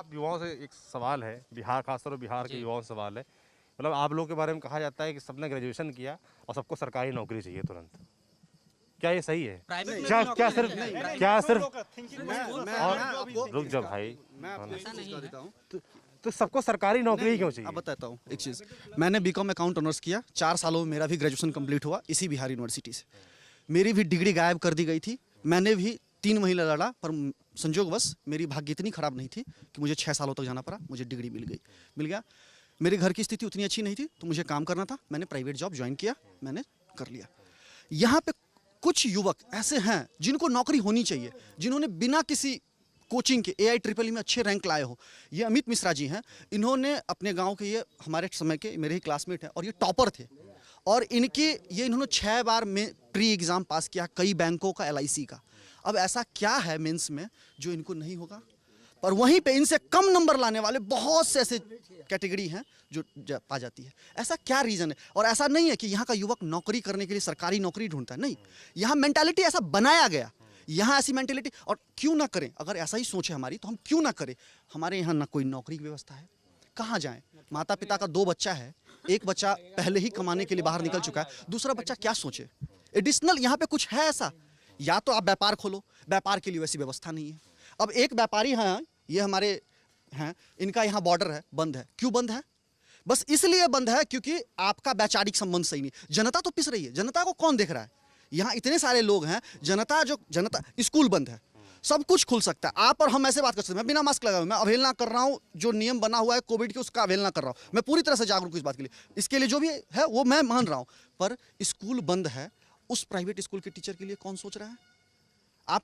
आप युवाओं से एक सवाल है, बिहार खासतौर पर बिहार के युवाओं से सवाल है, मतलब आप लोगों के बारे में कहा जाता है कि सबने ग्रेजुएशन किया और सबको सरकारी नौकरी चाहिए तुरंत। क्या ये सही है? क्या सिर्फ और रुक जा भाई, तो सबको सरकारी नौकरी ही क्यों चाहिए? अब बताता हूँ एक चीज़। मैंने बीकॉम अकाउंट ऑनर्स किया, 4 सालों में मेरा भी ग्रेजुएशन कंप्लीट हुआ इसी बिहार यूनिवर्सिटी से। मेरी भी डिग्री गायब कर दी गई थी। मैंने भी 3 महीने लड़ा, पर संजोगवश मेरी भाग्य इतनी खराब नहीं थी कि मुझे 6 सालों तक जाना पड़ा, मुझे डिग्री मिल गया। मेरे घर की स्थिति उतनी अच्छी नहीं थी, तो मुझे काम करना था। मैंने प्राइवेट जॉब ज्वाइन किया, मैंने कर लिया। यहाँ पे कुछ युवक ऐसे हैं जिनको नौकरी होनी चाहिए, जिन्होंने बिना किसी कोचिंग के AIEEE में अच्छे रैंक लाए हो। ये अमित मिश्रा जी हैं। इन्होंने अपने गांव के, ये हमारे समय के मेरे ही क्लासमेट हैं और ये टॉपर थे। और इन्होंने 6 बार में प्री एग्ज़ाम पास किया, कई बैंकों का, LIC का। अब ऐसा क्या है मेंस में जो इनको नहीं होगा? पर वहीं पे इनसे कम नंबर लाने वाले बहुत से ऐसे कैटेगरी हैं जो पा जाती है। ऐसा क्या रीज़न है? और ऐसा नहीं है कि यहाँ का युवक नौकरी करने के लिए सरकारी नौकरी ढूंढता है, नहीं। यहाँ मेंटालिटी ऐसा बनाया गया, यहाँ ऐसी मेंटालिटी। और क्यों ना करें? अगर ऐसा ही सोच है हमारी, तो हम क्यों ना करें? हमारे यहाँ ना कोई नौकरी की व्यवस्था है, कहाँ जाएं? माता पिता का 2 बच्चा है, एक बच्चा पहले ही कमाने के लिए बाहर निकल चुका है, दूसरा बच्चा क्या सोचे? एडिशनल यहाँ पे कुछ है ऐसा? या तो आप व्यापार खोलो, व्यापार के लिए वैसी व्यवस्था नहीं है। अब एक व्यापारी हैं, ये हमारे हैं, इनका यहाँ बॉर्डर है, बंद है। क्यों बंद है? बस इसलिए बंद है क्योंकि आपका वैचारिक संबंध सही नहीं। जनता तो पिस रही है, जनता को कौन देख रहा है? यहाँ इतने सारे लोग हैं, जनता स्कूल बंद है, सब कुछ खुल सकता है। आप और हम ऐसे बात कर सकते हैं। मैं बिना मास्क लगाए, मैं अवहेलना कर रहा हूँ, जो नियम बना हुआ है कोविड के उसका अवहेलना कर रहा हूँ। मैं पूरी तरह से जागरूक इस बात के लिए, इसके लिए जो भी है वो मैं मान रहा हूँ। पर स्कूल बंद है, उस प्राइवेट स्कूल के टीचर के लिए कौन सोच रहा है? आप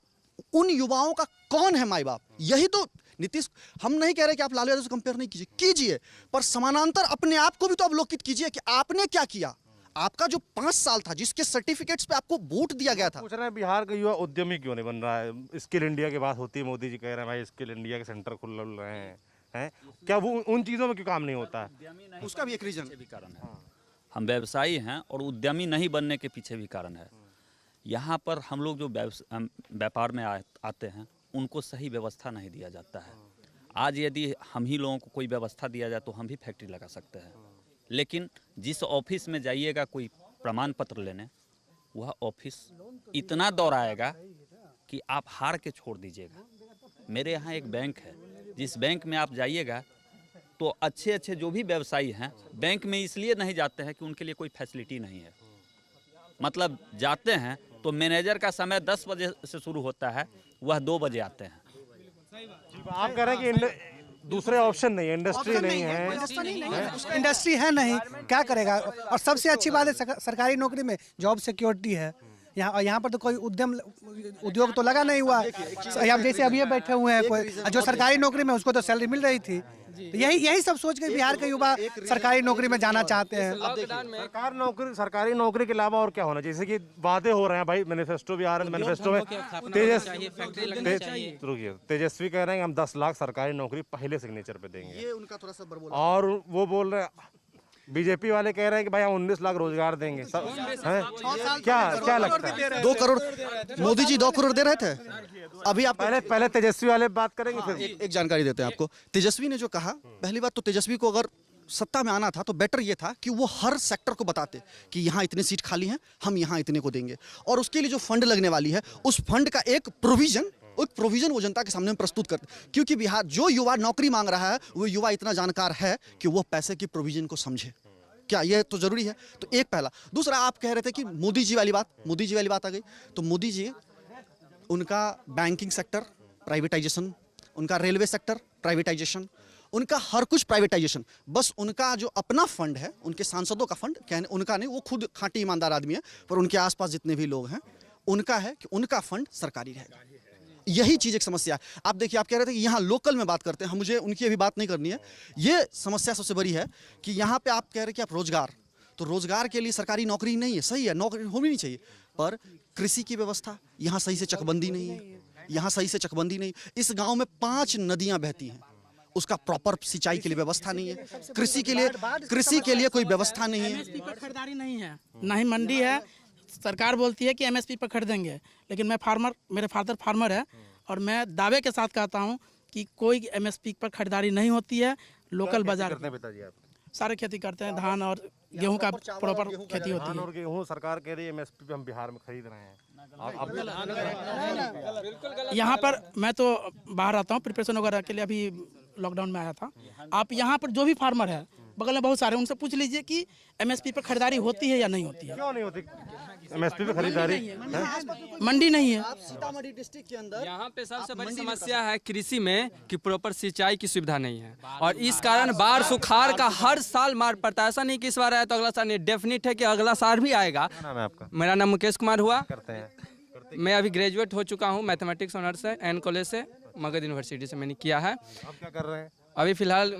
उन युवाओं का कौन है माई बाप? यही तो नीतीश, हम नहीं कह रहे कि आप लालू यादव से कंपेयर नहीं कीजिए, पर समानांतर अपने आप को भी तो अवलोकित कीजिए कि आपने क्या किया। आपका जो 5 साल था, जिसके सर्टिफिकेट्स पे आपको वोट दिया गया था। पूछ रहे हैं बिहार का युवा उद्यमी क्यों नहीं बन रहा है? स्किल इंडिया की बात होती है, मोदी जी कह रहे हैं भाई स्किल इंडिया के सेंटर खुल रहे हैं, क्या वो उन चीज़ों में क्यों काम नहीं होता है? उसका भी एक रीजन भी कारण है। हम व्यवसायी हैं और उद्यमी नहीं बनने के पीछे भी कारण है। यहाँ पर हम लोग जो व्यापार में आते हैं, उनको सही व्यवस्था नहीं दिया जाता है। आज यदि हम ही लोगों को कोई व्यवस्था दिया जाए तो हम भी फैक्ट्री लगा सकते हैं, लेकिन जिस ऑफिस में जाइएगा कोई प्रमाण पत्र लेने, वह ऑफिस इतना दौड़ाएगा कि आप हार के छोड़ दीजिएगा। मेरे यहाँ एक बैंक है, जिस बैंक में आप जाइएगा तो अच्छे जो भी व्यवसायी हैं, बैंक में इसलिए नहीं जाते हैं कि उनके लिए कोई फैसिलिटी नहीं है। मतलब जाते हैं तो मैनेजर का समय 10 बजे से शुरू होता है, वह 2 बजे आते हैं। आप कह रहे हैं कि दूसरे ऑप्शन नहीं है, इंडस्ट्री नहीं है, इंडस्ट्री है नहीं, क्या करेगा? और सबसे अच्छी बात है सरकारी नौकरी में जॉब सिक्योरिटी है। यहाँ पर तो कोई उद्योग तो लगा नहीं हुआ। अब जैसे अभी बैठे हुए हैं, कोई जो सरकारी नौकरी में उसको तो सैलरी मिल रही थी। तो यही सब सोच के बिहार के युवा सरकारी नौकरी में जाना चाहते हैं। सरकारी नौकरी के अलावा और क्या होना चाहिए? जैसे कि वादे हो रहे हैं भाई, मैनिफेस्टो भी आ रहे हैं, मैनिफेस्टो में तेजस्वी कह रहे हैं कि हम 10 लाख सरकारी नौकरी पहले सिग्नेचर पे देंगे, ये उनका थोड़ा सा बड़बोला। और वो बोल रहे हैं, बीजेपी वाले कह रहे हैं कि भाई हम 19 लाख रोजगार देंगे। क्या लगता है? 2 करोड़ मोदी जी 2 करोड़ दे रहे थे। अभी आप पहले तेजस्वी वाले बात करेंगे, फिर एक जानकारी देते हैं आपको। तेजस्वी ने जो कहा, पहली बात तो तेजस्वी को अगर सत्ता में आना था तो बेटर ये था कि वो हर सेक्टर को बताते कि यहाँ इतने सीट खाली हैं, हम यहाँ इतने को देंगे, और उसके लिए जो फंड लगने वाली है, उस फंड का एक प्रोविजन वो जनता के सामने प्रस्तुत करते। क्योंकि बिहार जो युवा नौकरी मांग रहा है, वो युवा इतना जानकार है कि वो पैसे की प्रोविजन को समझे। क्या ये तो जरूरी है? तो एक पहला। दूसरा, आप कह रहे थे कि मोदी जी वाली बात आ गई। तो मोदी जी, उनका बैंकिंग सेक्टर प्राइवेटाइजेशन, उनका रेलवे सेक्टर प्राइवेटाइजेशन, उनका हर कुछ प्राइवेटाइजेशन। बस उनका जो अपना फंड है, उनके सांसदों का फंड, कहने उनका नहीं, वो खुद खांटी ईमानदार आदमी है, पर उनके आसपास जितने भी लोग हैं, उनका है कि उनका फंड सरकारी रहेगा। यही चीज़ एक समस्या है। आप देखिए, आप कह रहे थे कि यहाँ लोकल में बात करते हैं, मुझे उनकी अभी बात नहीं करनी है। ये समस्या सबसे बड़ी है कि यहाँ पे आप कह रहे हैं कि आप रोजगार, तो रोजगार के लिए सरकारी नौकरी नहीं है, सही है, नौकरी होनी नहीं चाहिए, पर कृषि की व्यवस्था यहाँ सही से चकबंदी नहीं है। यहाँ सही से चकबंदी नहीं। इस गांव में 5 नदियां बहती हैं, उसका प्रॉपर सिंचाई के लिए व्यवस्था नहीं है। कृषि के लिए कोई व्यवस्था नहीं है। MSP पर खरीदारी नहीं है, ना ही मंडी है। सरकार बोलती है कि MSP पर खरीदेंगे, लेकिन मेरे फादर फार्मर है, और मैं दावे के साथ कहता हूं कि कोई MSP पर खरीदारी नहीं होती है। लोकल बाजार करते हैं पिताजी आप? सारे खेती करते हैं, धान और गेहूं का प्रॉपर खेती होती धान है। और गेहूँ सरकार कह रही है MSP पे हम बिहार में खरीद रहे हैं। आप यहाँ पर मैं तो बाहर आता हूँ प्रिपरेशन वगैरह के लिए, अभी लॉकडाउन में आया था। आप यहाँ पर जो भी फार्मर है बगल में बहुत सारे, उनसे पूछ लीजिए कि MSP पर खरीदारी होती है या नहीं होती है। क्यों नहीं होती MSP पे खरीदारी? मंडी नहीं है। सीतामढ़ी डिस्ट्रिक्ट के अंदर यहाँ पे सबसे बड़ी समस्या है कृषि में कि प्रॉपर सिंचाई की सुविधा नहीं है, और इस कारण बाढ़ सुखाड़ का हर साल मार पड़ता है। ऐसा नहीं कि इस बार आया तो अगला साल नहीं, डेफिनेट है कि अगला साल भी आएगा। क्या नाम है आपका? मेरा नाम मुकेश कुमार हुआ। करते हैं मैं अभी ग्रेजुएट हो चुका हूँ मैथमेटिक्स ऑनर्स से, एन कॉलेज से, मगध यूनिवर्सिटी से मैंने किया है। आप क्या कर रहे हैं? अभी फिलहाल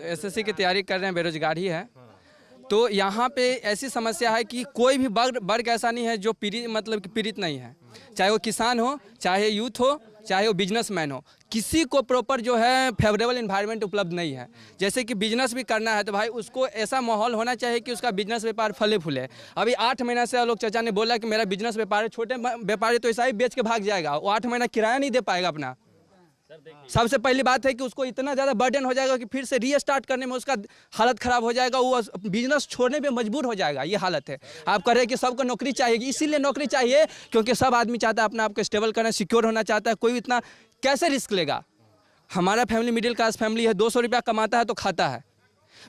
SSC की तैयारी कर रहे हैं, बेरोजगार ही है। तो यहाँ पे ऐसी समस्या है कि कोई भी वर्ग ऐसा नहीं है जो पीड़ित नहीं है, चाहे वो किसान हो, चाहे यूथ हो, चाहे वो बिजनेसमैन हो, किसी को प्रॉपर जो है फेवरेबल एनवायरनमेंट उपलब्ध नहीं है। जैसे कि बिजनेस भी करना है तो भाई उसको ऐसा माहौल होना चाहिए कि उसका बिजनेस व्यापार फले फूले। अभी 8 महीना से लोग चाचा ने बोला कि मेरा बिजनेस व्यापार है, छोटे व्यापारी तो ऐसा ही बेच के भाग जाएगा, वो 8 महीना किराया नहीं दे पाएगा अपना। सबसे पहली बात है कि उसको इतना ज़्यादा बर्डन हो जाएगा कि फिर से रीस्टार्ट करने में उसका हालत ख़राब हो जाएगा, वो बिजनेस छोड़ने पे मजबूर हो जाएगा। ये हालत है। आप कह रहे हैं कि सबको नौकरी चाहिए, इसीलिए नौकरी चाहिए क्योंकि सब आदमी चाहता है अपने आप को स्टेबल करना, सिक्योर होना चाहता है। कोई इतना कैसे रिस्क लेगा? हमारा फैमिली मिडिल क्लास फैमिली है, 200 रुपया कमाता है तो खाता है।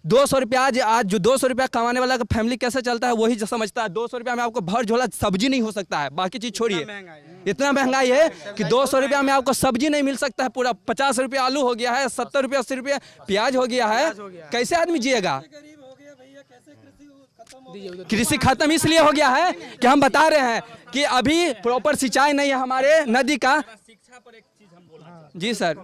200 रुपया आज जो 200 रुपया कमाने वाला का फैमिली कैसे चलता है वही जो समझता है। 200 रुपया में आपको भर झोला सब्जी नहीं हो सकता है, बाकी चीज़ छोड़िए। इतना महंगाई है कि 200 रुपया में आपको सब्जी नहीं मिल सकता है। पूरा 50 रुपया आलू हो गया है, 70 रुपया 80 रुपया प्याज हो गया है। कैसे आदमी जिएगा? कृषि खत्म इसलिए हो गया है कि हम बता रहे हैं कि अभी प्रॉपर सिंचाई नहीं है हमारे नदी का। जी सर,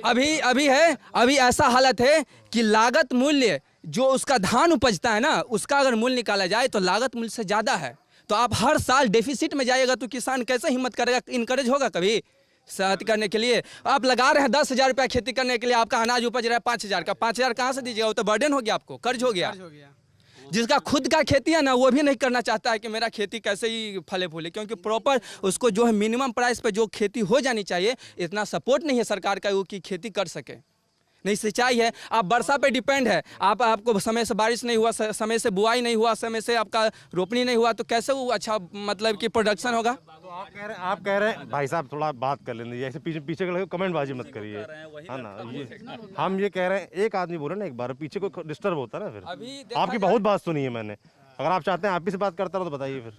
अभी ऐसा हालत है कि लागत मूल्य जो उसका धान उपजता है ना, उसका अगर मूल्य निकाला जाए तो लागत मूल्य से ज़्यादा है। तो आप हर साल डेफिसिट में जाइएगा तो किसान कैसे हिम्मत करेगा, इनकरेज होगा कभी खेती करने के लिए? आप लगा रहे हैं 10,000 रुपया खेती करने के लिए, आपका अनाज उपज रहा है 5,000 का, 5,000 कहाँ से दीजिएगा? वो तो बर्डन हो गया, आपको कर्ज हो गया। जिसका खुद का खेती है ना, वो भी नहीं करना चाहता है कि मेरा खेती कैसे ही फले फूले, क्योंकि प्रॉपर उसको जो है मिनिमम प्राइस पे जो खेती हो जानी चाहिए, इतना सपोर्ट नहीं है सरकार का वो कि खेती कर सके। नहीं सिंचाई है, आप वर्षा पे डिपेंड है। आपको समय से बारिश नहीं हुआ, समय से बुआई नहीं हुआ, समय से आपका रोपनी नहीं हुआ, तो कैसे वो अच्छा मतलब कि प्रोडक्शन होगा? तो आप कह रहे हैं भाई साहब थोड़ा बात कर लेंगे, ऐसे पीछे के लगे कमेंटबाजी मत करिए, है ना। ये हम ये कह रहे हैं, एक आदमी बोले ना एक बार, पीछे को डिस्टर्ब होता है ना। फिर आपकी बहुत बात सुनी है मैंने, अगर आप चाहते हैं आप ही से बात करता रहो तो बताइए। फिर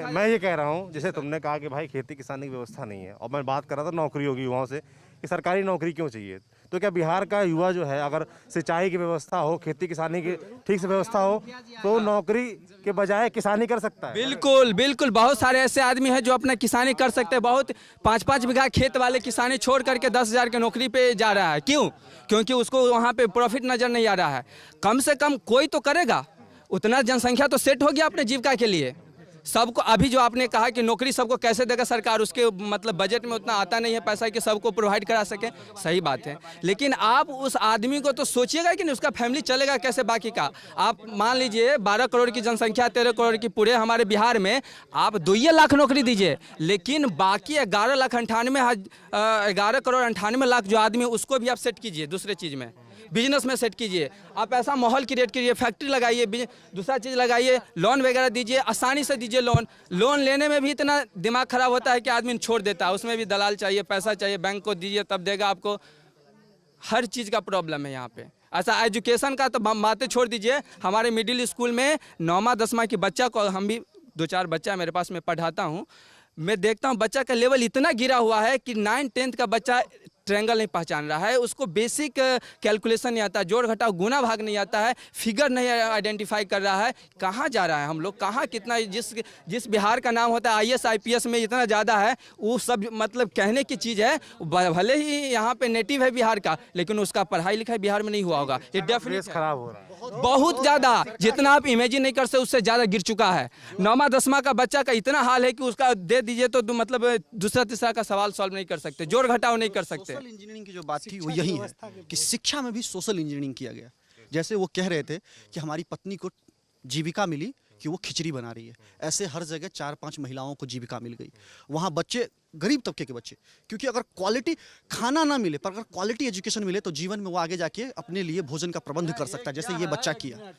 मैं ये कह रहा हूँ, जैसे तुमने कहा कि भाई खेती किसानी की व्यवस्था नहीं है, और मैं बात कर रहा था नौकरियों की, युवाओं से कि सरकारी नौकरी क्यों चाहिए। तो क्या बिहार का युवा जो है, अगर सिंचाई की व्यवस्था हो, खेती किसानी की ठीक से व्यवस्था हो, तो नौकरी के बजाय किसानी कर सकता है? बिल्कुल बिल्कुल, बहुत सारे ऐसे आदमी हैं जो अपना किसानी कर सकते हैं। बहुत 5-5 बीघा खेत वाले किसानी छोड़ करके 10,000 की नौकरी पे जा रहा है। क्यों? क्योंकि उसको वहाँ पे प्रॉफिट नज़र नहीं आ रहा है। कम से कम कोई तो करेगा, उतना जनसंख्या तो सेट हो गया अपने जीविका के लिए। सबको अभी जो आपने कहा कि नौकरी सबको कैसे देगा सरकार, उसके मतलब बजट में उतना आता नहीं है पैसा कि सबको प्रोवाइड करा सके, सही बात है। लेकिन आप उस आदमी को तो सोचिएगा कि नहीं, उसका फैमिली चलेगा कैसे बाकी का। आप मान लीजिए 12 करोड़ की जनसंख्या, 13 करोड़ की पूरे हमारे बिहार में, आप 2 लाख नौकरी दीजिए, लेकिन बाकी 11 करोड़ 98 लाख जो आदमी है उसको भी आप सेट कीजिए दूसरे चीज़ में, बिजनेस में सेट कीजिए। आप ऐसा माहौल क्रिएट कीजिए, फैक्ट्री लगाइए, दूसरा चीज़ लगाइए, लोन वगैरह दीजिए, आसानी से दीजिए। लोन लेने में भी इतना दिमाग खराब होता है कि आदमी छोड़ देता है, उसमें भी दलाल चाहिए, पैसा चाहिए, बैंक को दीजिए तब देगा आपको। हर चीज़ का प्रॉब्लम है यहाँ पे। ऐसा एजुकेशन का तो बातें छोड़ दीजिए, हमारे मिडिल स्कूल में 9वां 10वां की बच्चा को, हम भी 2-4 बच्चा मेरे पास में पढ़ाता हूँ, मैं देखता हूँ बच्चा का लेवल इतना गिरा हुआ है कि 9-10th का बच्चा ट्रायंगल नहीं पहचान रहा है, उसको बेसिक कैलकुलेशन नहीं आता, जोड़ घटाव गुना भाग नहीं आता है, फिगर नहीं आइडेंटिफाई कर रहा है। कहाँ जा रहा है हम लोग, कहाँ कितना, जिस बिहार का नाम होता है IAS IPS में इतना ज़्यादा है, वो सब मतलब कहने की चीज़ है। भले ही यहाँ पे नेटिव है बिहार का, लेकिन उसका पढ़ाई लिखाई बिहार में नहीं हुआ होगा। ये डेफिनेटली खराब हो रहा है बहुत ज़्यादा, जितना आप इमेजिन नहीं कर सकते उससे ज़्यादा गिर चुका है। 9वां 10वां का बच्चा का इतना हाल है कि उसका दे दीजिए तो मतलब दूसरा तीसरा का सवाल सॉल्व नहीं कर सकते, जोड़ घटाव नहीं कर सकते। सोशल इंजीनियरिंग की जो बात थी वो यही है कि शिक्षा में भी सोशल इंजीनियरिंग किया गया। जैसे वो कह रहे थे कि हमारी पत्नी को जीविका मिली कि वो खिचड़ी बना रही है। ऐसे हर जगह 4-5 महिलाओं को जीविका मिल गई। वहाँ बच्चे, गरीब तबके के बच्चे, क्योंकि अगर क्वालिटी खाना ना मिले पर अगर क्वालिटी एजुकेशन मिले तो जीवन में वो आगे जाके अपने लिए भोजन का प्रबंध कर सकता है, जैसे ये बच्चा किया।